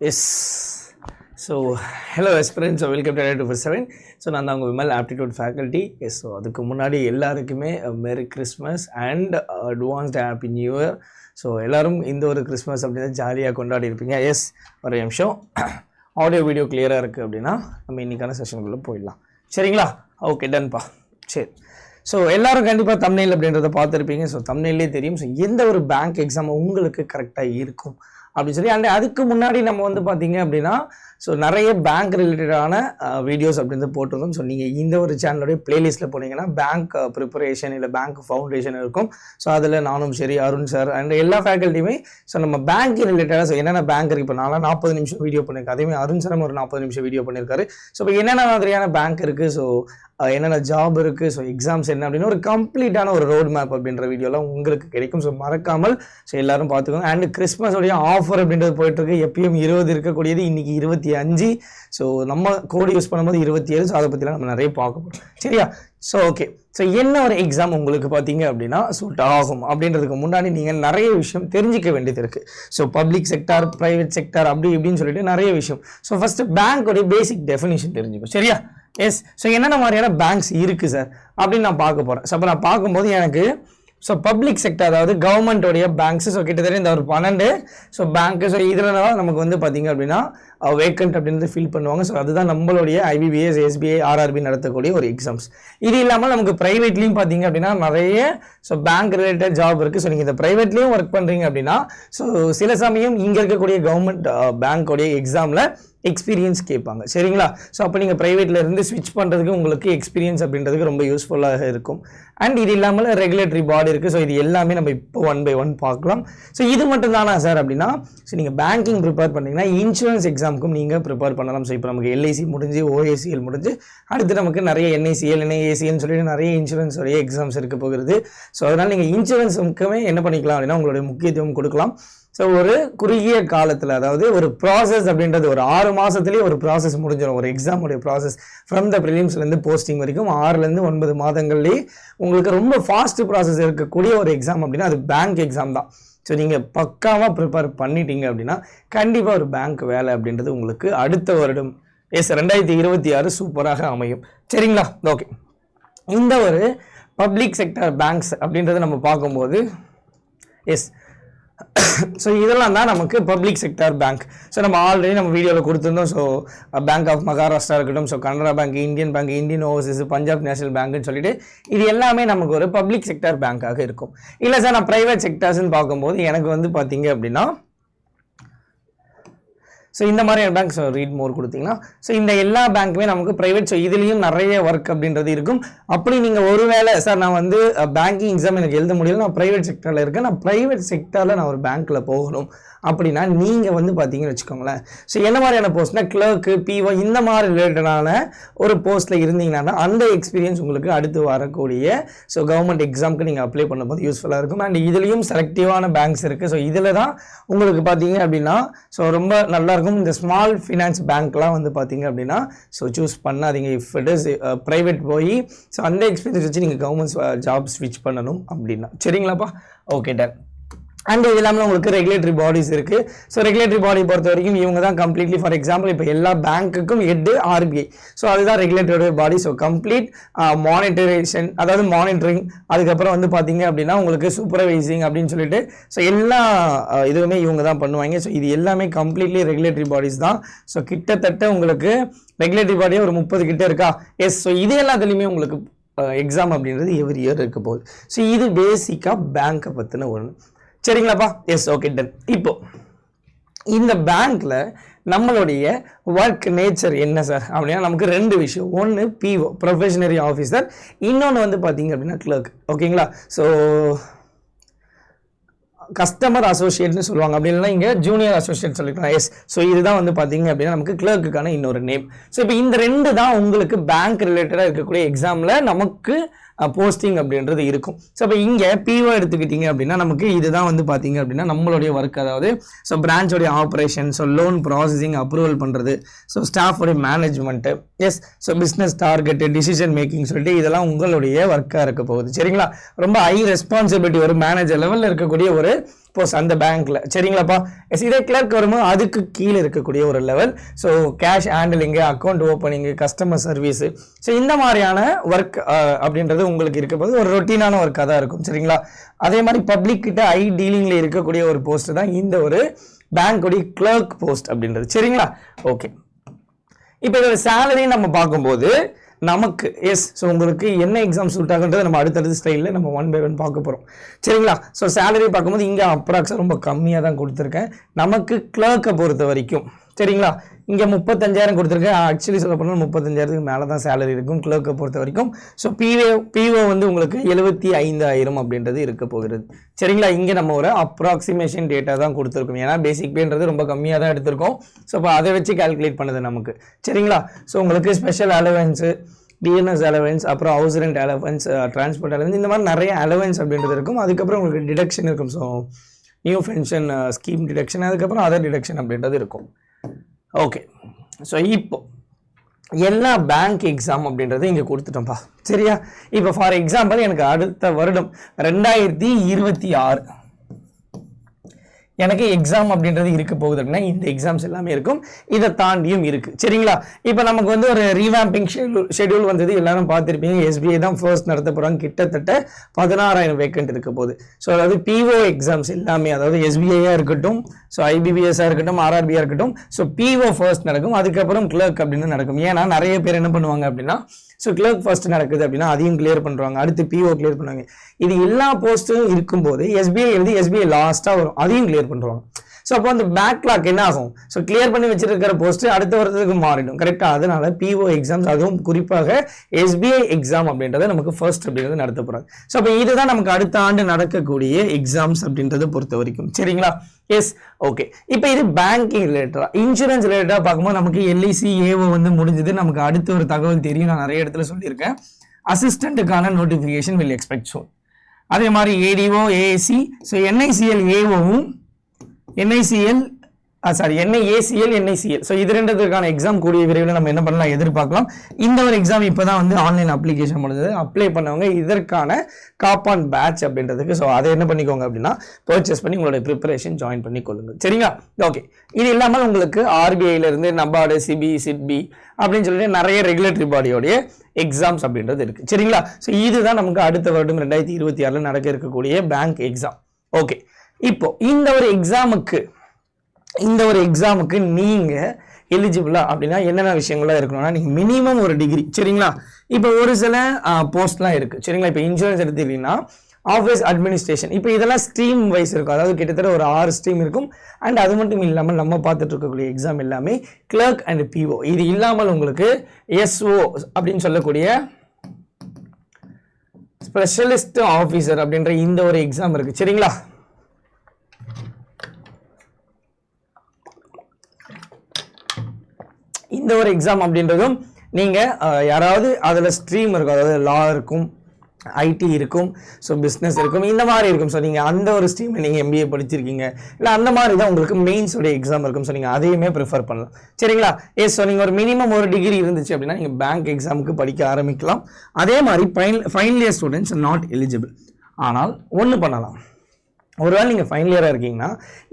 S so hello aspirants welcome to 247. So நான் தான் உங்கள் Vimal aptitude faculty. Yes so அதுக்கு முன்னாடி எல்லாருக்குமே merry Christmas and advanced happy new year. So எல்லோரும் இந்த ஒரு கிறிஸ்மஸ் அப்படின்னு ஜாலியாக கொண்டாடி இருப்பீங்க. எஸ் ஒரு நிமிஷம் ஆடியோ வீடியோ கிளியராக இருக்குது அப்படின்னா நம்ம இன்றைக்கான செஷனுக்குள்ளே போயிடலாம். சரிங்களா? ஓகே டன்ப்பா. சரி, ஸோ எல்லோரும் கண்டிப்பாக தம்ப்நெயில் அப்படின்றத பார்த்துருப்பீங்க. ஸோ தம்ப்நெயிலே தெரியும் ஸோ எந்த ஒரு பேங்க் எக்ஸாம் உங்களுக்கு கரெக்டாக இருக்கும் அப்படின்னு சொல்லி. அண்ட் அதுக்கு முன்னாடி நம்ம வந்து பார்த்தீங்க அப்படின்னா ஸோ நிறைய பேங்க் ரிலேட்டடான வீடியோஸ் அப்படின்றது போட்டிருந்தோம். ஸோ நீங்கள் இந்த ஒரு சேனலோடைய பிளேலிஸ்ட்டில் போனீங்கன்னா பேங்க் ப்ரிப்பரேஷன் இல்லை பேங்க் ஃபவுண்டேஷன் இருக்கும். ஸோ அதில் நானும் சரி, அருண் சார் அண்ட் எல்லா ஃபேக்கல்ட்டியுமே ஸோ நம்ம பேங்க் ரிலேட்டடாக ஸோ என்னென்ன பேங்க் இருக்குது. இப்போ நான்லாம் 40 நிமிஷம் வீடியோ பண்ணியிருக்கேன். அதேமாதிரி அருண் சார் ஒரு 40 நிமிஷம் வீடியோ பண்ணியிருக்காரு. ஸோ இப்போ என்னென்ன மாதிரியான பேங்க் இருக்குது, ஸோ என்னென்ன ஜாப் இருக்குது, ஸோ எக்ஸாம்ஸ் என்ன அப்படின்னு ஒரு கம்ப்ளீட்டான ஒரு ரோட் மேப் அப்படின்ற வீடியோலாம் உங்களுக்கு கிடைக்கும். ஸோ மறக்காமல் ஸோ எல்லோரும் பார்த்துக்கோங்க. அண்ட் கிறிஸ்மஸோடைய ஆஃபர் அப்படின்றது போயிட்டுருக்கு. எப்பயும் 20 இருக்கக்கூடியது இன்றைக்கி 25. ஸோ நம்ம கோடு யூஸ் பண்ணும்போது 27. ஸோ அதை பற்றிலாம் நம்ம நிறைய பார்க்க போகிறோம். சரியா? ஸோ ஓகே, ஸோ என்ன ஒரு எக்ஸாம் உங்களுக்கு பார்த்தீங்க அப்படின்னா சூட் ஆகும் அப்படின்றதுக்கு முன்னாடி நீங்கள் நிறைய விஷயம் தெரிஞ்சிக்க வேண்டியது இருக்குது. So public sector, private sector அப்படி இப்படின்னு சொல்லிட்டு நிறைய விஷயம். ஸோ ஃபஸ்ட்டு பேங்க்கோடைய பேசிக் டெஃபினிஷன் தெரிஞ்சுக்கும். சரியா? எஸ், ஸோ என்னென்ன மாதிரியான பேங்க்ஸ் இருக்குது சார் அப்படின்னு நான் பார்க்க போகிறேன். ஸோ அப்போ நான் பார்க்கும்போது எனக்கு ஸோ பப்ளிக் செக்டர் அதாவது கவர்மெண்ட்டோடைய பேங்க்ஸ் ஸோ கிட்டத்தட்ட இந்த ஒரு 12 ஸோ பேங்க்கு. ஸோ இதில் நமக்கு வந்து பார்த்திங்க அப்படின்னா வேக்கண்ட் அப்படின்றது ஃபில் பண்ணுவாங்க. ஸோ அதுதான் நம்மளுடைய IBPS, SBI, RRB நடத்தக்கூடிய ஒரு எக்ஸாம்ஸ். இது இல்லாமல் நமக்கு ப்ரைவேட்லேயும் பார்த்திங்க அப்படின்னா நிறைய ஸோ பேங்க் ரிலேட்டட் ஜாப் இருக்குது. ஸோ நீங்கள் இந்த ப்ரைவேட்லேயும் ஒர்க் பண்ணுறீங்க அப்படின்னா ஸோ சில சமயம் இங்கே இருக்கக்கூடிய கவர்மெண்ட் பேங்க்கோடைய எக்ஸாமில் எக்ஸ்பீரியன்ஸ் கேட்பாங்க. சரிங்களா? ஸோ அப்போ நீங்கள் ப்ரைவேட்டில் இருந்து ஸ்விட்ச் பண்ணுறதுக்கு உங்களுக்கு எக்ஸ்பீரியன்ஸ் அப்படின்றதுக்கு ரொம்ப யூஸ்ஃபுல்லாக இருக்கும். அண்ட் இது இல்லாமல் ரெகுலேட்டரி பாடி இருக்குது. ஸோ இது எல்லாமே நம்ம இப்போ 1 by 1 பார்க்கலாம். ஸோ இது மட்டும் தானா சார் அப்படின்னா ஸோ நீங்கள் பேங்கிங் ப்ரிப்பேர் பண்ணிங்கன்னா இன்சூரன்ஸ் எக்ஸாமுக்கும் நீங்கள் ப்ரிப்பேர் பண்ணலாம். ஸோ இப்போ நமக்கு LIC முடிஞ்சு, OACL முடிஞ்சு, அடுத்து நமக்கு நிறைய NICL, NIACLன்னு சொல்லிட்டு நிறைய இன்சூரன்ஸோடைய எக்ஸாம்ஸ் இருக்க போகிறது. ஸோ அதனால் நீங்கள் இன்சூரன்ஸுக்குமே என்ன பண்ணிக்கலாம் அப்படின்னா உங்களுடைய முக்கியத்துவம் கொடுக்கலாம். ஸோ ஒரு குறுகிய காலத்தில் அதாவது ஒரு ப்ராசஸ் அப்படின்றது ஒரு 6 மாதத்துலேயே ஒரு ப்ராசஸ் முடிஞ்சிடும். ஒரு எக்ஸாமுடைய ப்ராசஸ் ஃப்ரம் த ப்ரிலிம்ஸ்லேருந்து போஸ்டிங் வரைக்கும் 6லேருந்து 9 மாதங்கள்லேயே உங்களுக்கு ரொம்ப ஃபாஸ்ட் ப்ராசஸ் இருக்கக்கூடிய ஒரு எக்ஸாம் அப்படின்னா அது பேங்க் எக்ஸாம் தான். ஸோ நீங்கள் பக்காவாக ப்ரிப்பேர் பண்ணிட்டீங்க அப்படின்னா கண்டிப்பாக ஒரு பேங்க் வேலை அப்படின்றது உங்களுக்கு அடுத்த வருடம் 2026 சூப்பராக அமையும். சரிங்களா? ஓகே, இந்த ஒரு பப்ளிக் செக்டர் பேங்க்ஸ் அப்படின்றத நம்ம பார்க்கும்போது எஸ் ஸோ இதெல்லாம் தான் நமக்கு பப்ளிக் செக்டார் பேங்க். ஸோ நம்ம ஆல்ரெடி நம்ம வீடியோவில் கொடுத்துருந்தோம். ஸோ பேங்க் ஆஃப் மகாராஷ்டிரா இருக்கட்டும், so Canara bank, Indian bank, Indian overseas, Punjab national பேங்க்னு சொல்லிட்டு இது எல்லாமே நமக்கு ஒரு பப்ளிக் செக்டார் பேங்காக இருக்கும். இல்லை சார் நான் ப்ரைவேட் செக்டார்ஸ்ன்னு பார்க்கும்போது எனக்கு வந்து பார்த்தீங்க அப்படின்னா ஸோ இந்த மாதிரியான பேங்க் ஸோ ரீட் மோர் கொடுத்தீங்கன்னா ஸோ இந்த எல்லா பேங்க்குமே நமக்கு ப்ரைவேட். ஸோ இதுலேயும் நிறைய ஒர்க் அப்படின்றது இருக்கும். அப்படி நீங்கள் ஒருவேளை சார் நான் வந்து பேங்கிங் எக்ஸாம் எனக்கு எழுத முடியல, நான் ப்ரைவேட் செக்டரில் இருக்கேன், நான் ப்ரைவேட் செக்டரில் நான் ஒரு பேங்க்கில் போகணும் அப்படின்னா நீங்கள் வந்து பார்த்தீங்கன்னு வச்சுக்கோங்களேன். ஸோ என்ன மாதிரியான போஸ்ட்னா கிளர்க்கு, PO இந்த மாதிரி ரிலேட்டடான ஒரு போஸ்ட்டில் இருந்தீங்கன்னா அந்த எக்ஸ்பீரியன்ஸ் உங்களுக்கு அடுத்து வரக்கூடிய ஸோ கவர்மெண்ட் எக்ஸாமுக்கு நீங்கள் அப்ளை பண்ணும்போது யூஸ்ஃபுல்லாக இருக்கும். அண்ட் இதுலேயும் செலக்டிவான பேங்க்ஸ் இருக்குது. ஸோ இதில் தான் உங்களுக்கு பார்த்தீங்க அப்படின்னா ஸோ ரொம்ப நல்லாயிருக்கும். இந்த ஸ்மால் ஃபினான்ஸ் பேங்க்லாம் வந்து பார்த்தீங்க அப்படின்னா ஸோ சூஸ் பண்ணாதீங்க. இஃப் இட் இஸ் ப்ரைவேட் போய் ஸோ அந்த எக்ஸ்பீரியன்ஸ் வச்சு நீங்கள் கவர்மெண்ட் ஜாப் ஸ்விட்ச் பண்ணணும் அப்படின்னா. சரிங்களாப்பா? Okay done. அண்ட் இது இல்லாமல் உங்களுக்கு ரெகுலேட்டரி பாடிஸ் இருக்குது. ஸோ ரெகுலேட்டரி பாடி பொறுத்த வரைக்கும் இவங்க தான் கம்ப்ளீட்லி ஃபார் எக்ஸாம்பிள் இப்போ எல்லா பேங்க்குக்கும் ஹெட் RBI. ஸோ அதுதான் ரெகுலேட்டரி பாடி. ஸோ கம்ப்ளீட் மானிட்டரேஷன் அதாவது மானிட்டரிங், அதுக்கப்புறம் வந்து பார்த்தீங்க அப்படின்னா உங்களுக்கு சூப்பர்வைசிங் அப்படின்னு சொல்லிட்டு ஸோ எல்லா இதுவுமே இவங்க தான் பண்ணுவாங்க. ஸோ இது எல்லாமே கம்ப்ளீட்லி ரெகுலேட்டரி பாடிஸ் தான். ஸோ கிட்டத்தட்ட உங்களுக்கு ரெகுலேட்டரி பாடியே ஒரு 30 கிட்ட இருக்கா? எஸ். ஸோ இது எல்லாத்துலேயுமே உங்களுக்கு எக்ஸாம் அப்படின்றது எவ்ரி இயர் இருக்க போகுது. ஸோ இது பேசிக்காக பேங்க்கை பற்றின ஒன்று. சரிங்களாப்பா? Yes, okay done. இப்போ இந்த பேங்க்ல நம்மளுடைய ஒர்க் நேச்சர் என்ன சார் அப்படின்னா நமக்கு 2 விஷயம். ஒன்று PO ப்ரொஃபஷனரி ஆஃபீஸர், இன்னொன்று வந்து பார்த்தீங்க அப்படின்னா கிளர்க். ஓகேங்களா? ஸோ கஸ்டமர் அசோசியேட்னு சொல்லுவாங்க, அப்படி இல்லைன்னா இங்கே ஜூனியர் அசோசியேட் சொல்லிக்கலாம். எஸ். ஸோ இதுதான் வந்து பார்த்தீங்க அப்படின்னா நமக்கு கிளர்க்குக்கான இன்னொரு நேம். ஸோ இப்போ இந்த 2 தான் உங்களுக்கு பேங்க் ரிலேட்டடாக இருக்கக்கூடிய எக்ஸாமில் நமக்கு போஸ்டிங் அப்படின்றது இருக்கும். ஸோ இப்போ இங்கே PO எடுத்துக்கிட்டிங்க அப்படின்னா நமக்கு இதுதான் வந்து பார்த்தீங்க அப்படின்னா நம்மளுடைய ஒர்க். அதாவது ஸோ பிரான்ச்சோடைய operation, so loan processing approval பண்ணுறது, ஸோ ஸ்டாஃபோடைய management, yes. So business target, decision making சொல்லிட்டு இதெல்லாம் உங்களுடைய ஒர்க்காக இருக்க போகுது. சரிங்களா? ரொம்ப ஹை ரெஸ்பான்சிபிலிட்டி, ஒரு மேனேஜர் லெவலில் இருக்கக்கூடிய ஒரு போஸ்ட் அந்த பேங்க்கில். சரிங்களாப்பா? எஸ், இதே கிளர்க் வரும்போது அதுக்கு கீழே இருக்கக்கூடிய ஒரு level. So cash handling, account opening, customer service, so இந்த மாதிரியான ஒர்க் அப்படின்றது உங்களுக்கு இருக்க போது ஒரு ரொட்டீனான ஒர்க்காக தான் இருக்கும். சரிங்களா? அதே மாதிரி பப்ளிக் கிட்ட டீலிங்கில் இருக்கக்கூடிய ஒரு போஸ்ட் தான் இந்த ஒரு பேங்க்குடைய கிளர்க் போஸ்ட் அப்படின்றது. சரிங்களா? ஓகே, இப்போ இதோட சேலரி நம்ம பார்க்கும்போது நமக்கு ஸோ உங்களுக்கு என்ன எக்ஸாம் சூட் ஆகுன்றதை நம்ம அடுத்தடுத்த ஸ்டைலில் நம்ம 1 by 1 பார்க்க போகிறோம். சரிங்களா? ஸோ சேலரி பார்க்கும்போது இங்கே அப்ராக்ஸாக ரொம்ப கம்மியாக தான் கொடுத்துருக்கேன் நமக்கு கிளர்க்கை பொறுத்த வரைக்கும். சரிங்களா? இங்கே 35,000 கொடுத்துருக்கேன். ஆக்சுவலி சொல்ல போனால் 35,000க்கு மேலே தான் சேலரி இருக்கும் கிளர்க்கை பொறுத்த வரைக்கும். ஸோ பிஓ வந்து உங்களுக்கு 75,000 அப்படின்றது இருக்க போகிறது. சரிங்களா? இங்கே நம்ம ஒரு அப்ராக்சிமேஷன் டேட்டா தான் கொடுத்துருக்கோம். ஏன்னா பேசிக் பேன்றது ரொம்ப கம்மியாக தான் எடுத்திருக்கோம். ஸோ இப்போ அதை வச்சு கால்குலேட் பண்ணுது நமக்கு. சரிங்களா? ஸோ உங்களுக்கு ஸ்பெஷல் அலவன்ஸு, டிஎன்எஸ் அலவன்ஸ், அப்புறம் house rent allowance, transport allowance, இந்த மாதிரி நிறைய அலவன்ஸ் அப்படின்றது இருக்கும். அதுக்கப்புறம் உங்களுக்கு டிடக்ஷன் இருக்கும். So new pension scheme deduction, அதுக்கப்புறம் அதர் டிடக்ஷன் அப்படின்றது இருக்கும். ஓகே, ஸோ இப்போ எல்லா பேங்க் எக்ஸாம் அப்படின்றது இங்கே கொடுத்துட்டோம்ப்பா. சரியா? இப்போ ஃபார் எக்ஸாம்பிள் எனக்கு அடுத்த வருடம் 2026 எனக்கு எக்ஸாம் அப்படின்றது இருக்க போகுது அப்படின்னா இந்த எக்ஸாம்ஸ் எல்லாமே இருக்கும். இதை தாண்டியும் இருக்கு. சரிங்களா? இப்போ நமக்கு வந்து ஒரு ரீவாம்பிங் ஷெட்யூல் வந்தது, எல்லாரும் பார்த்துருப்பீங்க. எஸ்பிஐ தான் ஃபர்ஸ்ட் நடத்த போகிறாங்க. கிட்டத்தட்ட 16,000 வேக்கண்ட் இருக்க போகுது. ஸோ அதாவது பிஓ எக்ஸாம்ஸ் எல்லாமே, அதாவது எஸ்பிஐயாக இருக்கட்டும், ஸோ ஐபிபிஎஸ்ஸாக இருக்கட்டும், ஆர்ஆர்பியாக இருக்கட்டும், ஸோ பிஓ ஃபர்ஸ்ட் நடக்கும். அதுக்கப்புறம் கிளர்க் அப்படின்னு நடக்கும். ஏன்னா நிறைய பேர் என்ன பண்ணுவாங்க அப்படின்னா, ஸோ கிளர்க் ஃபர்ஸ்ட் நடக்குது அப்படின்னா அதையும் கிளியர் பண்ணுறாங்க, அடுத்து பிஓ கிளியர் பண்ணுவாங்க. இது எல்லா போஸ்ட்டும் இருக்கும்போது எஸ்பிஐ எழுதி எஸ்பிஐ லாஸ்ட்டாக வரும், அதையும் கிளியர் பண்ணுறாங்க. ஸோ அப்போ அந்த பேக்லாக் என்ன ஆகும்? ஸோ கிளியர் பண்ணி வச்சிருக்கிற போஸ்ட் அடுத்த வருடத்துக்கு மாறிடும். கரெக்டாக? அதனால பிஓ எக்ஸாம்ஸ், அதுவும் குறிப்பாக எஸ்பிஐ எக்ஸாம் அப்படின்றத நமக்கு ஃபர்ஸ்ட் அப்படின்றது நடத்த போகிறாங்க. ஸோ அப்போ இதுதான் நமக்கு அடுத்த ஆண்டு நடக்கக்கூடிய எக்ஸாம்ஸ் அப்படின்றத பொறுத்த வரைக்கும். சரிங்களா? Yes, okay. இப்போ இது பேங்கிங் ரிலேட்டடா, இன்சூரன்ஸ் ரிலேட்டடாக பார்க்கும்போது நமக்கு எல்ஐசி ஏஓ வந்து முடிஞ்சது. நமக்கு அடுத்த ஒரு தகவல் தெரியும், நான் நிறைய இடத்துல சொல்லியிருக்கேன். அசிஸ்டண்ட்டுக்கான நோட்டிஃபிகேஷன் வில் எக்ஸ்பெக்ட் சூன். அதே மாதிரி ஏடிஓ, ஏஏசி, ஸோ என்ஐசிஎல் ஏஓவும் என்ஐசிஎல் NIACL, NICL, ஸோ இது ரெண்டுக்கான எக்ஸாம் கூடிய விரைவில் நம்ம என்ன பண்ணலாம், எதிர்பார்க்கலாம். இந்த ஒரு எக்ஸாம் இப்போ தான் வந்து ஆன்லைன் அப்ளிகேஷன் பண்ணுது. அப்ளை பண்ணவங்க இதற்கான காப்பான் பேட்ச் அப்படின்றதுக்கு ஸோ அதை என்ன பண்ணிக்கோங்க அப்படின்னா பர்ச்சேஸ் பண்ணி உங்களுடைய ப்ரிப்பரேஷன் ஜாயின் பண்ணி கொள்ளுங்க. சரிங்களா? ஓகே. இது இல்லாமல் உங்களுக்கு ஆர்பிஐலேருந்து நபார்டு, சிபி, சிட்பி அப்படின்னு சொல்லிட்டு நிறைய ரெகுலேட்டரி பாடியோடைய எக்ஸாம்ஸ் அப்படின்றது இருக்குது. சரிங்களா? ஸோ இதுதான் நமக்கு அடுத்த வருடம் 2026 நடக்க இருக்கக்கூடிய பேங்க் எக்ஸாம். ஓகே. இப்போ இந்த ஒரு எக்ஸாமுக்கு நீங்க எலிஜிபிளா அப்படின்னா என்னென்ன விஷயங்கள்லாம் இருக்கணும்னா, நீங்க மினிமம் ஒரு டிகிரி. சரிங்களா? இப்போ ஒரு சில போஸ்ட்லாம் இருக்கு. சரிங்களா? இப்போ இன்சூரன்ஸ் எடுத்துக்கிட்டீங்கன்னா ஆஃபீஸ் அட்மினிஸ்ட்ரேஷன், இப்போ இதெல்லாம் ஸ்ட்ரீம் வைஸ் இருக்கும். அதாவது கிட்டத்தட்ட ஒரு 6 ஸ்ட்ரீம் இருக்கும். அண்ட் அது மட்டும் இல்லாமல் நம்ம பார்த்துட்டு இருக்கக்கூடிய எக்ஸாம் எல்லாமே கிளர்க் அண்ட் பிஓ. இது இல்லாமல் உங்களுக்கு எஸ்ஓ அப்படின்னு சொல்லக்கூடிய ஸ்பெஷலிஸ்ட் ஆஃபீஸர் அப்படின்ற இந்த ஒரு எக்ஸாம் இருக்கு. சரிங்களா? இந்த ஒரு எக்ஸாம் அப்படின்றதும் நீங்கள் யாராவது அதில் ஸ்ட்ரீம் இருக்கும், அதாவது லா இருக்கும், ஐடி இருக்கும், ஸோ பிஸ்னஸ் இருக்கும், இந்த மாதிரி இருக்கும். ஸோ நீங்கள் அந்த ஒரு ஸ்ட்ரீமில் நீங்கள் MBA படிச்சிருக்கீங்க இல்லை அந்த மாதிரி தான் உங்களுக்கு மெயின்ஸோடைய எக்ஸாம் இருக்கும். ஸோ நீங்கள் அதையுமே ப்ரிஃபர் பண்ணலாம். சரிங்களா? எஸ். ஸோ நீங்கள் ஒரு மினிமம் ஒரு டிகிரி இருந்துச்சு அப்படின்னா நீங்கள் பேங்க் எக்ஸாமுக்கு படிக்க ஆரம்பிக்கலாம். அதே மாதிரி final year students not eligible. ஆனால் ஒன்று பண்ணலாம். ஒருவேளை நீங்கள் ஃபைனல் இயராக இருக்கீங்கன்னா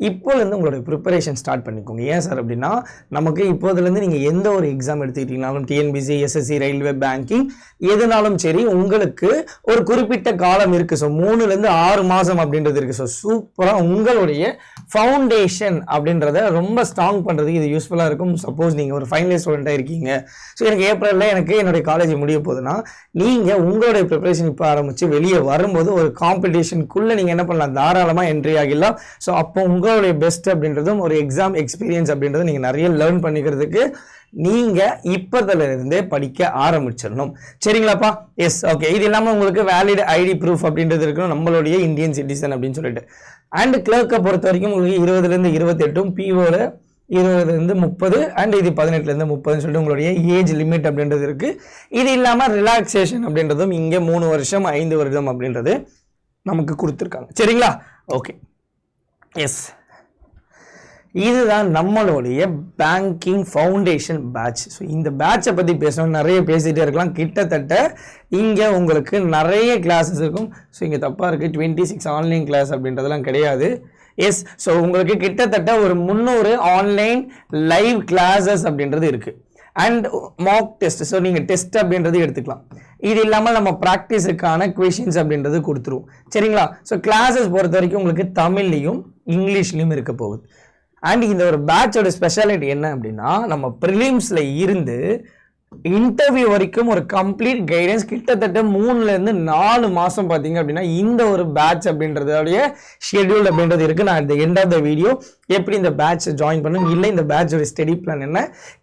இப்போலேருந்து உங்களுடைய ப்ரிப்பரேஷன் ஸ்டார்ட் பண்ணிக்கோங்க. ஏன் சார் அப்படின்னா, நமக்கு இப்போதுலேருந்து நீங்கள் எந்த ஒரு எக்ஸாம் எடுத்துக்கிட்டீங்கனாலும் TNPSC, SSC, ரயில்வே, பேங்கிங் எதுனாலும் சரி உங்களுக்கு ஒரு குறிப்பிட்ட காலம் இருக்குது. ஸோ 3லேருந்து 6 மாதம் அப்படின்றது இருக்குது. ஸோ சூப்பராக உங்களுடைய ஃபவுண்டேஷன் அப்படின்றத ரொம்ப ஸ்ட்ராங் பண்ணுறதுக்கு இது யூஸ்ஃபுல்லாக இருக்கும். சப்போஸ் நீங்கள் ஒரு ஃபைனல் இயர் ஸ்டூடெண்ட்டாக இருக்கீங்க, ஸோ எனக்கு ஏப்ரலில் என்னுடைய காலேஜ் முடிய போகுதுன்னா நீங்கள் உங்களுடைய ப்ரிப்பரேஷன் இப்போ ஆரம்பித்து வெளியே வரும்போது ஒரு காம்படிஷனுக்குள்ளே நீங்கள் என்ன பண்ணலாம், தாராளமாக என்ட்ரி ஆகிடலாம். ஸோ அப்போ உங்களுடைய பெஸ்ட் அப்படின்றதும் ஒரு எக்ஸாம் எக்ஸ்பீரியன்ஸ் அப்படின்றது நீங்கள் நிறைய லேர்ன் பண்ணிக்கிறதுக்கு நீங்கள் இப்போதுல இருந்தே படிக்க ஆரம்பிச்சிடணும். சரிங்களாப்பா? எஸ். ஓகே. இது இல்லாமல் உங்களுக்கு வேலிட் ஐடி ப்ரூஃப் அப்படின்றது இருக்கணும், நம்மளுடைய இந்தியன் சிட்டிசன் அப்படின்னு சொல்லிட்டு. அண்ட் கிளர்க்கை பொறுத்த வரைக்கும் உங்களுக்கு 20லேருந்து 28, பிஓவில் 20லேருந்து 30, அண்ட் இது 18லேருந்து 30 சொல்லிட்டு உங்களுடைய ஏஜ் லிமிட் அப்படின்றது இருக்குது. இது இல்லாமல் ரிலாக்ஸேஷன் அப்படின்றதும் இங்கே 3 வருஷம் 5 வருடம் அப்படின்றது நமக்கு கொடுத்துருக்காங்க. சரிங்களா? ஓகே. எஸ். இதுதான் நம்மளுடைய பேங்கிங் ஃபவுண்டேஷன் பேட்ச். ஸோ இந்த பேட்சை பற்றி பேசணும், நிறைய பேசிகிட்டே இருக்கலாம். கிட்டத்தட்ட இங்கே உங்களுக்கு நிறைய கிளாஸஸ் இருக்கும். ஸோ இங்கே தப்பாக இருக்குது, 26 ஆன்லைன் கிளாஸ் அப்படின்றதெல்லாம் கிடையாது. எஸ். ஸோ உங்களுக்கு கிட்டத்தட்ட ஒரு 300 ஆன்லைன் லைவ் கிளாஸஸ் அப்படின்றது இருக்கு. அண்ட் மாக் டெஸ்ட், ஸோ நீங்கள் டெஸ்ட் அப்படின்றது எடுத்துக்கலாம். இது இல்லாமல் நம்ம ப்ராக்டிஸுக்கான கொஷின்ஸ் அப்படின்றது கொடுத்துருவோம். சரிங்களா? ஸோ கிளாஸஸ் பொறுத்த வரைக்கும் உங்களுக்கு தமிழ்லையும் இங்கிலீஷ்லையும் இருக்க போகுது. அண்ட் இந்த ஒரு பேட்சோட ஸ்பெஷாலிட்டி என்ன அப்படின்னா, நம்ம ப்ரிலிம்ஸில் இருந்து இன்டர்வியூ வரைக்கும் ஒரு கம்ப்ளீட் கைடன்ஸ் கிட்டத்தட்ட 3-4 மாதம் பார்த்தீங்க அப்படின்னா இந்த ஒரு பேட்ச் அப்படின்றதோடைய ஷெட்யூல் அப்படின்றது இருக்குது. நான் இந்த எண்ட் ஆஃப் த வீடியோ எப்படி இந்த பேட்ச் ஜாயின் பண்ணணும், இல்லை இந்த பேட்சோட ஸ்டடி பிளான்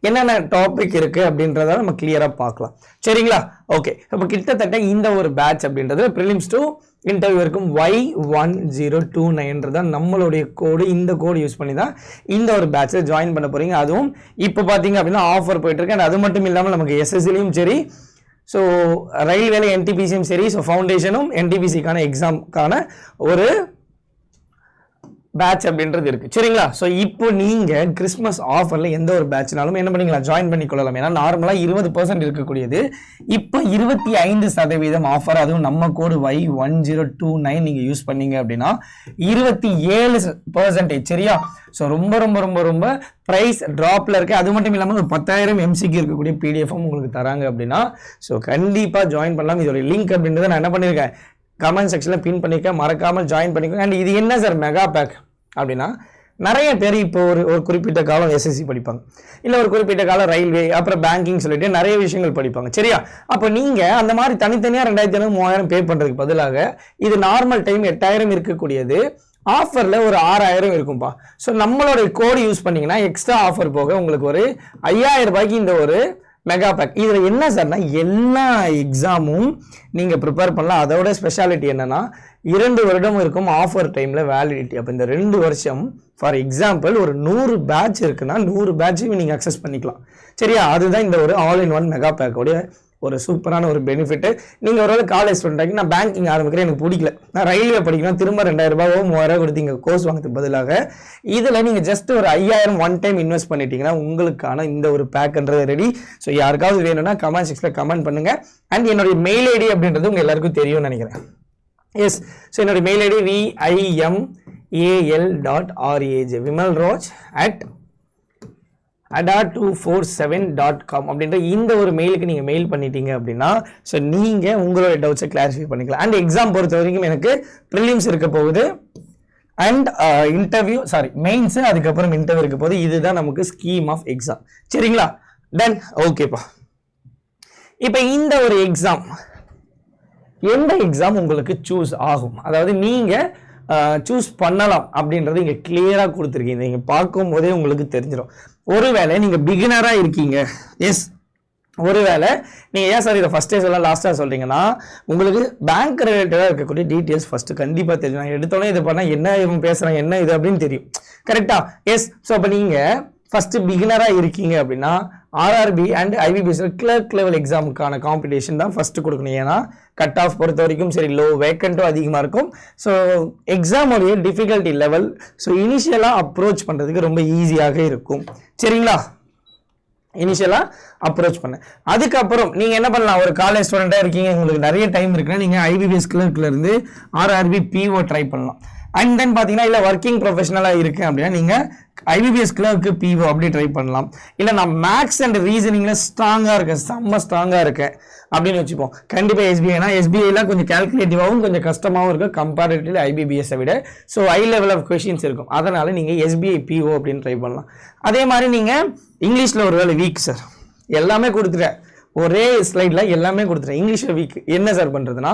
என்னென்ன டாபிக் இருக்குது அப்படின்றத நம்ம கிளியராக பார்க்கலாம். சரிங்களா? ஓகே. இப்போ கிட்டத்தட்ட இந்த ஒரு பேட்ச் அப்படின்றது ப்ரிலிம்ஸ் டு இன்டர்வியூ இருக்கும் Y1029 தான் நம்மளுடைய கோடு. இந்த கோடு யூஸ் பண்ணி தான் இந்த ஒரு பேட்சில் ஜாயின் பண்ண போகிறீங்க. அதுவும் இப்போ பார்த்தீங்க அப்படின்னா ஆஃபர் போயிட்டுருக்கு. அண்ட் அது மட்டும் இல்லாமல் நமக்கு எஸ்எஸ்சிலையும் சரி, ஸோ ரயில்வேல என்டிபிசியும் சரி, ஸோ ஃபவுண்டேஷனும் என்டிபிசிக்கான எக்ஸாமுக்கான ஒரு பேட்ச் அப்படின்றது இருக்கு. சரிங்களா? ஸோ இப்போ நீங்கள் கிறிஸ்மஸ் ஆஃபரில் எந்த ஒரு பேட்ச்னாலும் என்ன பண்ணிக்கலாம், ஜாயின் பண்ணிக்கொள்ளலாம். ஏன்னா நார்மலாக 20% இருக்கக்கூடியது இப்போ 25% ஆஃபர். அதுவும் நம்ம கோடு Y1029 நீங்கள் யூஸ் பண்ணீங்க அப்படின்னா 27%. சரியா? ஸோ ரொம்ப ரொம்ப ரொம்ப ரொம்ப ப்ரைஸ் ட்ராப்பில் இருக்குது. அது மட்டும் இல்லாமல் ஒரு 10,000 MCQ இருக்கக்கூடிய பிடிஎஃப்பும் உங்களுக்கு தராங்க அப்படின்னா ஸோ கண்டிப்பாக ஜாயின் பண்ணலாம். இதோட லிங்க் அப்படின்றத நான் என்ன பண்ணியிருக்கேன், கமெண்ட் செக்ஷனில் பின் பண்ணியிருக்கேன். மறக்காமல் ஜாயின் பண்ணிக்கோங்க. அண்ட் இது என்ன சார் மெகா பேக் அப்படின்னா, நிறைய பேர் இப்போ ஒரு குறிப்பிட்ட காலம் எஸ்எஸ்சி படிப்பாங்க, இல்லை ஒரு குறிப்பிட்ட காலம் ரயில்வே, அப்புறம் பேங்கிங் சொல்லிட்டு நிறைய விஷயங்கள் படிப்பாங்க. சரியா? அப்போ நீங்கள் அந்த மாதிரி தனித்தனியாக 2,500 3,000 பே பண்ணுறதுக்கு பதிலாக இது நார்மல் டைம் 8,000 இருக்கக்கூடியது ஆஃபரில் ஒரு 6,000 இருக்கும்பா. ஸோ நம்மளுடைய கோடு யூஸ் பண்ணிங்கன்னா எக்ஸ்ட்ரா ஆஃபர் போக உங்களுக்கு ஒரு 5,000 ரூபாய்க்கு இந்த ஒரு மெகா பேக். இதில் என்ன சார்னா, எல்லா எக்ஸாமும் நீங்கள் ப்ரிப்பேர் பண்ணலாம். அதோட ஸ்பெஷாலிட்டி என்னென்னா 2 வருடம் இருக்கும் ஆஃபர் டைமில் வேலிடிட்டி. அப்போ இந்த 2 வருஷம் ஃபார் எக்ஸாம்பிள் ஒரு 100 பேட்ச் இருக்குன்னா 100 பேட்சையும் நீங்கள் அக்சஸ் பண்ணிக்கலாம். சரியா? அதுதான் இந்த ஒரு ஆல் இன் ஒன் மெகா பேக்கோடைய ஒரு சூப்பரான ஒரு பெனிஃபிட். நீங்கள் ஒரு காலேஜ் ஸ்டூடெண்ட், நான் பேங்கிங் ஆரம்பிக்கிறேன், எனக்கு பிடிக்கல, நான் ரயில்வே படிக்கணும், திரும்ப 2,000 ரூபாயோ 3,000 கொடுத்தீங்க கோர்ஸ் வாங்கிறதுக்கு பதிலாக இதில் நீங்கள் ஜஸ்ட் ஒரு 5,000 ஒன் டைம் இன்வெஸ்ட் பண்ணிட்டீங்கன்னா உங்களுக்கான இந்த ஒரு பேக்ன்றது ரெடி. ஸோ யாருக்காவது வேணும்னா கமெண்ட் செக்ஷனில் கமெண்ட் பண்ணுங்கள். அண்ட் என்னுடைய மெயில் ஐடி அப்படின்றது உங்கள் எல்லாருக்கும் தெரியும்னு நினைக்கிறேன். எஸ். ஸோ என்னுடைய மெயில் ஐடி vimal.raj vimalraj@ada247.com அப்படின்ற இந்த ஒரு மெயிலுக்கு நீங்கள் மெயில் பண்ணிட்டீங்க அப்படின்னா ஸோ நீங்கள் உங்களோட டவுட்ஸை கிளாரிஃபை பண்ணிக்கலாம். அண்ட் எக்ஸாம் பொறுத்த வரைக்கும் எனக்கு ப்ரிலிம்ஸ் இருக்க போகுது அண்ட் மெயின்ஸு, அதுக்கப்புறம் இன்டர்வியூ இருக்க போகுது. இதுதான் நமக்கு ஸ்கீம் ஆஃப் எக்ஸாம். சரிங்களா? டன். ஓகேப்பா. இப்போ இந்த ஒரு எக்ஸாம் எந்த எக்ஸாம் உங்களுக்கு சூஸ் ஆகும், அதாவது நீங்கள் சூஸ் பண்ணலாம் அப்படின்றது இங்கே கிளியராக கொடுத்துருக்கீங்க. நீங்கள் பார்க்கும் போதே உங்களுக்கு தெரிஞ்சிடும். ஒருவேளை நீங்கள் பிகினராக இருக்கீங்க, எஸ், ஒருவேளை நீங்கள் ஏன் சார் இதை ஃபஸ்ட்டே சொல்ல லாஸ்ட்டாக சொல்கிறீங்கன்னா உங்களுக்கு பேங்க் ரிலேட்டடாக இருக்கக்கூடிய டீட்டெயில்ஸ் ஃபஸ்ட்டு கண்டிப்பாக தெரியும். நான் எடுத்தோடனே இது பண்ணால் என்ன இவன் பேசுகிறான் என்ன இது அப்படின்னு தெரியும். கரெக்டாக? எஸ். ஸோ அப்போ நீங்கள் ஃபஸ்ட்டு பிகினராக இருக்கீங்க அப்படின்னா ஆர்ஆர்பி அண்ட் ஐபிபிஎஸ்சில் கிளர்க் லெவல் எக்ஸாமுக்கான காம்படிஷன் தான் ஃபஸ்ட்டு கொடுக்கணும். ஏன்னா கட் ஆஃப் பொறுத்த வரைக்கும் சரி லோ, வேக்கண்ட்டும் அதிகமாக இருக்கும். ஸோ எக்ஸாமோடைய டிஃபிகல்ட்டி லெவல் ஸோ இனிஷியலாக அப்ரோச் பண்ணுறதுக்கு ரொம்ப ஈஸியாக இருக்கும். சரிங்களா? இனிஷியலாக அப்ரோச் பண்ண அதுக்கப்புறம் நீங்கள் என்ன பண்ணலாம், ஒரு காலேஜ் ஸ்டூடெண்ட்டாக இருக்கீங்க, உங்களுக்கு நிறைய டைம் இருக்குன்னா நீங்கள் ஐபிபிஎஸ் கிளர்க்லேருந்து ஆர்ஆர்பி பிஓ ட்ரை பண்ணலாம். அண்ட் தென் பார்த்தீங்கன்னா இல்லை ஒர்க்கிங் ப்ரொஃபஷனலாக இருக்கேன் அப்படின்னா நீங்கள் ஐபிபிஎஸ் கிளர்க்கு பிஓ அப்படி ட்ரை பண்ணலாம். இல்லை நான் மேக்ஸ் அண்ட் ரீசனிங்கில் ஸ்ட்ராங்காக இருக்கேன், செம்ம ஸ்ட்ராங்காக இருக்கேன் அப்படின்னு வச்சுப்போம். கண்டிப்பாக எஸ்பிஐனா எஸ்பிஐலாம் கொஞ்சம் கேல்குலேட்டிவாகவும் கொஞ்சம் கஷ்டமாகவும் இருக்கும் கம்பேரிட்டிவ்லி ஐபிபிஎஸ்ஸை விட. So high level of questions இருக்கும். அதனால் நீங்கள் எஸ்பிஐ பிஓ அப்படின்னு ட்ரை பண்ணலாம். அதே மாதிரி நீங்கள் இங்கிலீஷில் ஒரு வேலை வீக் சார், எல்லாமே கொடுத்துட்டேன், ஒரே ஸ்லைடில் எல்லாமே கொடுத்துட்டேன், இங்கிலீஷில் வீக், என்ன சார் பண்ணுறதுனா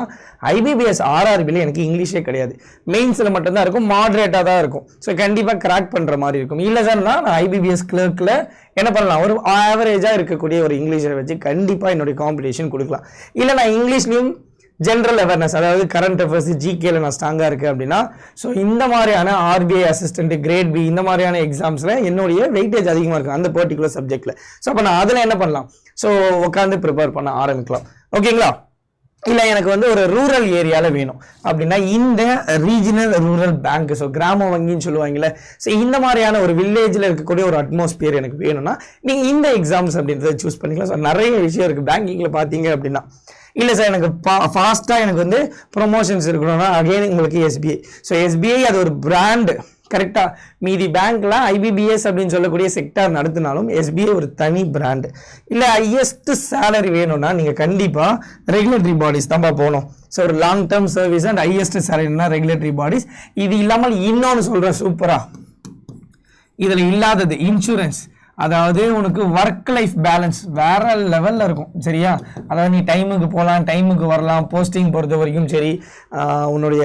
ஐபிபிஎஸ் ஆர்ஆர்பியில் எனக்கு இங்கிலீஷே கிடையாது, மெயின்ஸில் மட்டும்தான் இருக்கும், மாடரேட்டாக தான் இருக்கும். ஸோ கண்டிப்பாக கிராக் பண்ணுற மாதிரி இருக்கும். இல்லை சார்னா நான் ஐபிபிஎஸ் கிளர்க்கில் என்ன பண்ணலாம், ஒரு ஆவரேஜாக இருக்கக்கூடிய ஒரு இங்கிலீஷை வச்சு கண்டிப்பாக என்னுடைய காம்படிஷன் கொடுக்கலாம். இல்லை நான் இங்கிலீஷ்லையும் ஜென்ரல் அவேர்னஸ், அதாவது கரண்ட் அஃபேர்ஸ் ஜிகேல நான் ஸ்ட்ராங்காக இருக்குது அப்படின்னா ஸோ இந்த மாதிரியான ஆர்பிஐ அசிஸ்டன்ட் கிரேட் பி இந்த மாதிரியான எக்ஸாம்ஸில் என்னுடைய வெயிட்டேஜ் அதிகமாக இருக்கும் அந்த பர்டிகுலர் சப்ஜெக்டில். ஸோ அப்போ நான் அதில் என்ன பண்ணலாம், ஸோ உட்காந்து ப்ரிப்பேர் பண்ண ஆரம்பிக்கலாம். ஓகேங்களா? இல்லை எனக்கு வந்து ஒரு ரூரல் ஏரியாவில் வேணும் அப்படின்னா இந்த ரீஜனல் ரூரல் பேங்க், ஸோ கிராம வங்கின்னு சொல்லுவாங்கல்ல, ஸோ இந்த மாதிரியான ஒரு வில்லேஜில் இருக்கக்கூடிய ஒரு அட்மாஸ்பியர் எனக்கு வேணும்னா நீங்கள் இந்த எக்ஸாம்ஸ் அப்படின்றத சூஸ் பண்ணிக்கலாம். ஸோ நிறைய விஷயம் இருக்குது பேங்கிங்கில் பார்த்தீங்க அப்படின்னா. இல்லை சார் எனக்கு ஃபாஸ்ட்டாக எனக்கு வந்து ப்ரொமோஷன்ஸ் இருக்கணும்னா அகைன் உங்களுக்கு எஸ்பிஐ. ஸோ எஸ்பிஐ அது ஒரு பிராண்டு, கரெக்டா? மீதி பேங்க்ல ஐபிபிஎஸ் அப்படின்னு சொல்லக்கூடிய செக்டார் நடத்தினாலும் எஸ்பிஐ ஒரு தனி பிராண்ட். இல்லை ஹையஸ்ட் சேலரி வேணும்னா நீங்கள் கண்டிப்பாக ரெகுலேட்டரி பாடிஸ் தான் போகணும். ஸோ ஒரு long term service and highest சேலரினா ரெகுலேட்டரி பாடிஸ். இது இல்லாமல் இன்னொன்று சொல்கிறேன் சூப்பரா, இதில் இல்லாதது இன்சூரன்ஸ். அதாவது உனக்கு ஒர்க் லைஃப் பேலன்ஸ் வேற லெவலில் இருக்கும். சரியா? அதாவது நீ டைமுக்கு போகலாம், டைமுக்கு வரலாம். போஸ்டிங் பொறுத்த வரைக்கும் சரி, உன்னுடைய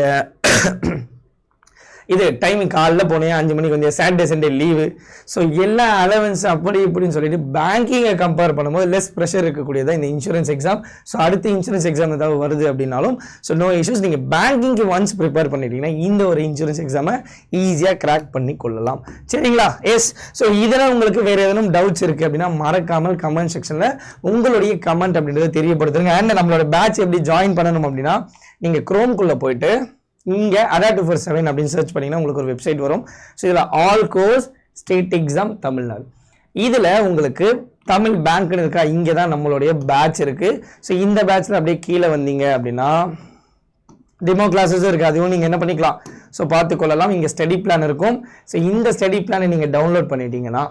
இது டைமிங் காலைல போனேன் 5 மணிக்கு வந்து சாட்டர்டே சண்டே லீவு. ஸோ எல்லா அலவன்ஸ் அப்படி இப்படின்னு சொல்லிட்டு பேங்கிங்கை கம்பேர் பண்ணும்போது லெஸ் ப்ரெஷர் இருக்கக்கூடியதான் இந்த இன்சூரன்ஸ் எக்ஸாம். ஸோ அடுத்து இன்சூரன்ஸ் எக்ஸாம் ஏதாவது வருது அப்படின்னாலும் ஸோ நோ இஷ்யூஸ். நீங்கள் பேங்கிங்க்கு ஒன்ஸ் ப்ரிப்பேர் பண்ணிட்டீங்கன்னா இந்த ஒரு இன்சூரன்ஸ் எக்ஸாமை ஈஸியாக கிராக் பண்ணி கொள்ளலாம். சரிங்களா? எஸ். ஸோ இதில் உங்களுக்கு வேறு ஏதேனும் டவுட்ஸ் இருக்குது அப்படின்னா மறக்காமல் கமெண்ட் செக்ஷனில் உங்களுடைய கமெண்ட் அப்படின்றத தெரியப்படுத்துங்க. அண்ட் நம்மளோட பேட்ச் எப்படி ஜாயின் பண்ணணும் அப்படின்னா நீங்கள் குரோம்குள்ளே போயிட்டு இங்கே ADA247 அப்படின்னு சர்ச் பண்ணிங்கன்னா உங்களுக்கு ஒரு வெப்சைட் வரும். ஸோ இதில் all course state exam Tamil Nadu, இதில் உங்களுக்கு தமிழ் பேங்க்னு இருக்கா, இங்கே தான் நம்மளுடைய பேட்ச் இருக்குது. ஸோ இந்த பேட்ச்சில் அப்படியே கீழே வந்தீங்க அப்படின்னா டெமோ கிளாஸஸும் இருக்குது, அதுவும் நீங்கள் என்ன பண்ணிக்கலாம், ஸோ பார்த்துக்கொள்ளலாம். இங்கே ஸ்டடி பிளான் இருக்கும். ஸோ இந்த ஸ்டடி பிளானை நீங்கள் டவுன்லோட் பண்ணிட்டீங்கன்னா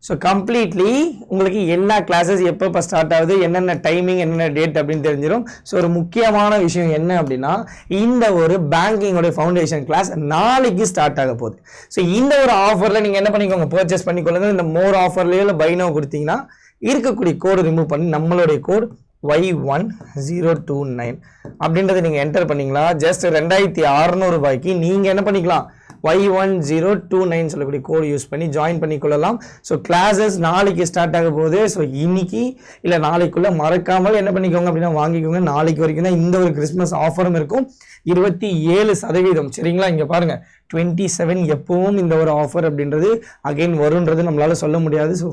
ஸோ கம்ப்ளீட்லி உங்களுக்கு எல்லா கிளாஸஸ் எப்போ ஸ்டார்ட் ஆகுது, என்னென்ன டைமிங், என்னென்ன டேட் அப்படின்னு தெரிஞ்சிடும். ஸோ ஒரு முக்கியமான விஷயம் என்ன அப்படின்னா இந்த ஒரு பேங்கிங்கோட ஃபவுண்டேஷன் கிளாஸ் நாளைக்கு ஸ்டார்ட் ஆக போகுது. ஸோ இந்த ஒரு ஆஃபரில் நீங்கள் என்ன பண்ணிக்கோங்க, பர்ச்சேஸ் பண்ணிக்கொள்ளுங்க. இந்த மோர் ஆஃபர்லேயோ இல்லை பை நவ் கொடுத்தீங்கன்னா இருக்கக்கூடிய கோடு ரிமூவ் பண்ணி நம்மளுடைய கோட் Y1029 அப்படின்றத நீங்கள் என்டர் பண்ணிங்களா ஜஸ்ட் 2600 ரூபாய்க்கு நீங்கள் என்ன பண்ணிக்கலாம், Y1029 சொல்லக்கூடிய கோடு யூஸ் பண்ணி ஜாயின் பண்ணிக்கொள்ளலாம். ஸோ கிளாஸஸ் நாளைக்கு ஸ்டார்ட் ஆக போகுது. ஸோ இன்னைக்கு இல்லை நாளைக்குள்ளே மறக்காமல் என்ன பண்ணிக்கோங்க அப்படின்னா வாங்கிக்கோங்க. நாளைக்கு வரைக்கும் தான் இந்த ஒரு கிறிஸ்மஸ் ஆஃபரும் இருக்கும், 27%. சரிங்களா? இங்கே பாருங்கள் 27 எப்பவும் இந்த ஒரு ஆஃபர் அப்படின்றது அகைன் வருன்றது நம்மளால் சொல்ல முடியாது. ஸோ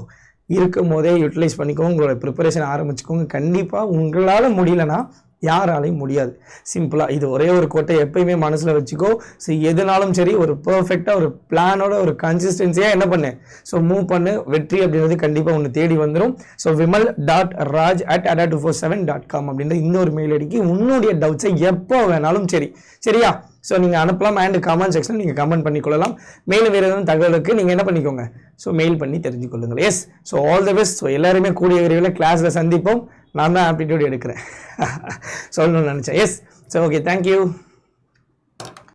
இருக்கும் போதே யூட்டிலைஸ் பண்ணிக்கோங்க, உங்களோட ப்ரிப்பரேஷன் ஆரம்பிச்சுக்கோங்க. கண்டிப்பாக உங்களால் முடியலன்னா யாராலையும் முடியாது. சிம்பிளாக இது ஒரே ஒரு கோட்டை எப்பயுமே மனசில் வச்சுக்கோ. ஸோ எதுனாலும் சரி ஒரு பர்ஃபெக்டாக ஒரு பிளானோட ஒரு கன்சிஸ்டன்சியாக என்ன பண்ணு, ஸோ மூவ் பண்ணு. வெற்றி அப்படின்றது கண்டிப்பாக ஒன்று தேடி வந்துடும். ஸோ vimal.raj@ada247.com அப்படின்ற இந்த ஒரு மெயில் ஐடிக்கு உன்னுடைய டவுட்ஸை எப்போ வேணாலும் சரி. சரியா? ஸோ நீங்கள் அனுப்பலாம். அண்ட் கமெண்ட் செக்ஷன் நீங்கள் கமெண்ட் பண்ணிக்கொள்ளலாம். மேலும் வேறு எதுவும் தகவலுக்கு நீங்கள் என்ன பண்ணிக்கோங்க, ஸோ மெயில் பண்ணி தெரிஞ்சு கொள்ளுங்கள். Yes. So all the best. So எல்லாருமே கூடிய விரைவில் கிளாஸில் சந்திப்போம். நான் தான் ஆப்டிடியூட் எடுக்கிறேன் சொல்லணும்னு நினச்சேன். எஸ். So okay, thank you.